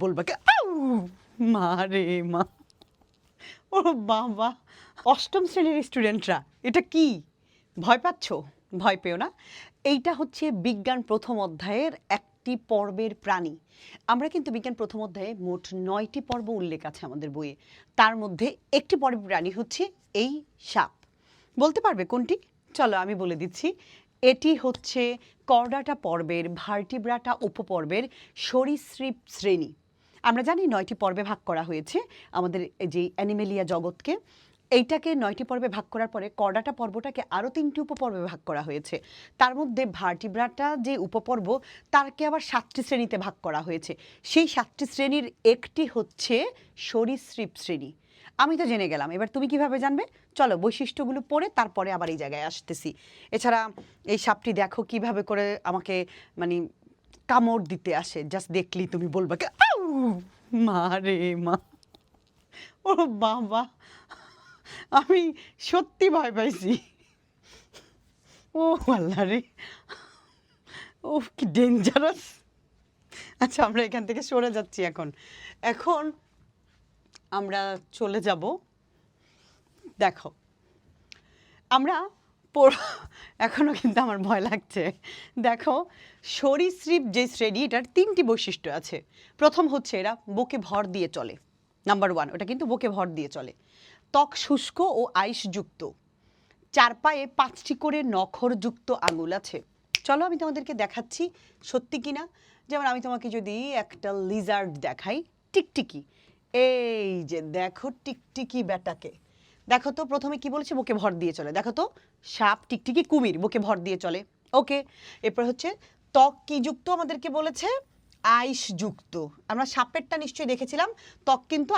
বলবা কি আউ মা রে মা, ও বাবা, অষ্টম শ্রেণীর স্টুডেন্টরা এটা কি ভয় পাচ্ছ? ভয় পেও না, এইটা হচ্ছে বিজ্ঞান প্রথম অধ্যায়ের একটি পর্বের প্রাণী। আমরা কিন্তু বিজ্ঞান প্রথম অধ্যায়ে মোট 9টি পর্ব উল্লেখ আছে আমাদের বইয়ে, তার মধ্যে একটি পর্বের প্রাণী হচ্ছে এই সাপ। বলতে পারবে কোনটি? চলো আমি বলে দিচ্ছি, এটি হচ্ছে কর্ডাটা পর্বের ভার্টিব্রাটা উপপর্বের সরীসৃপ শ্রেণী। আমরা জানি 9টি পর্বে ভাগ করা হয়েছে আমাদের যে অ্যানিমেলিয়া জগৎকে। এইটাকে 9টি পর্বে ভাগ করার পরে কর্ডাটা পর্বটাকে আরও 3টি উপপর্বে ভাগ করা হয়েছে। তার মধ্যে ভার্টিব্রাটা যে উপপর্ব তারকে আবার 7টি শ্রেণীতে ভাগ করা হয়েছে। সেই 7টি শ্রেণীর একটি হচ্ছে সরীসৃপ শ্রেণী। আমি তো জেনে গেলাম, এবার তুমি কিভাবে জানবে? চলো বৈশিষ্ট্যগুলো পড়ে তারপরে আবার এই জায়গায় আসতেছি। এছাড়া এই সাপটি দেখো কিভাবে করে আমাকে মানে কামড় দিতে আসে, জাস্ট দেখলি তুমি বলবা কি আউ মা রে মা, ও বাবা, আমি সত্যি ভয় পাইছি। ও আল্লাহ রে, ও কি ডেঞ্জারাস। আচ্ছা আমরা এখান থেকে সরে যাচ্ছি। এখন এখন আমরা চলে যাব, দেখো আমরা এখনো কিন্তু আমার ভয় লাগছে। দেখো সরীসৃপ যে শ্রেণী, এটার 3টি বৈশিষ্ট্য আছে। প্রথম হচ্ছে এরা বুকে ভর দিয়ে চলে, নাম্বার 1, ওটা কিন্তু বুকে ভর দিয়ে চলে। ত্বক শুষ্ক ও আইসযুক্ত, 4 পায়ে 5টি করে নখরযুক্ত আঙুল আছে। চলো আমি তোমাদেরকে দেখাচ্ছি সত্যি কিনা। যেমন আমি তোমাকে যদি একটা লিজার্ড দেখাই, টিকটিকি, এই যে দেখো টিকটিকি বেটাকে দেখো তো, প্রথমে কি বলেছে? বুকে ভর দিয়ে চলে। দেখো তো, সাপ, টিকটিকি, কুমির বুকে ভর দিয়ে চলে। ওকে, এরপর হচ্ছে ত্বক কি যুক্ত আমাদেরকে বলেছে? আইসযুক্ত। আমরা সাপেরটা নিশ্চয়ই দেখেছিলাম, ত্বক কিন্তু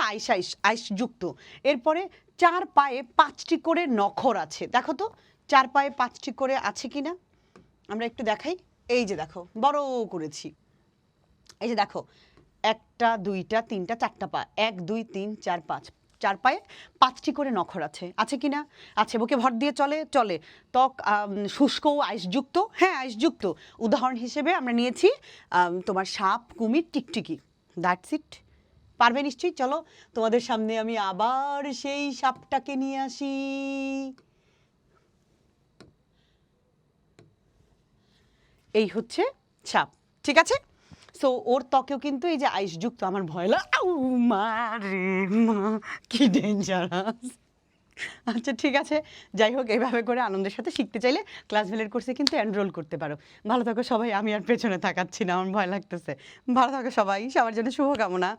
আইসযুক্ত। এরপরে 4 পায়ে 5টি করে নখর আছে। দেখো তো 4 পায়ে 5টি করে আছে কিনা, আমরা একটু দেখাই। এই যে দেখো বড় করেছি, এই যে দেখো 1টা 2টা 3টা 4টা পা, 1 2 3 4 5, 4 পায়ে 5টি করে নখর আছে। আছে কিনা? আছে। বুকে ভর দিয়ে চলে। চলে। ত্বক শুষ্ক ও আইসযুক্ত। হ্যাঁ আইসযুক্ত। উদাহরণ হিসেবে আমরা নিয়েছি তোমার সাপ, কুমির, টিকটিকি। That's it. পারবে নিশ্চয়ই। চলো তোমাদের সামনে আমি আবার সেই সাপটাকে নিয়ে আসি। এই হচ্ছে সাপ, ঠিক আছে? সো ওর ত্বকেও কিন্তু এই যে আইসযুক্ত। আমার ভয় লাগে, আউ মা রে মা, কি ডেঞ্জারাস। আচ্ছা ঠিক আছে, যাই হোক, এইভাবে করে আনন্দের সাথে শিখতে চাইলে ক্লাস ভ্যালের কোর্সে কিন্তু এনরোল করতে পারো। ভালো থাকো সবাই, আমি আর পেছনে তাকাচ্ছি না, আমার ভয় লাগতেছে। ভালো থাকো সবাই, সবার জন্য শুভকামনা।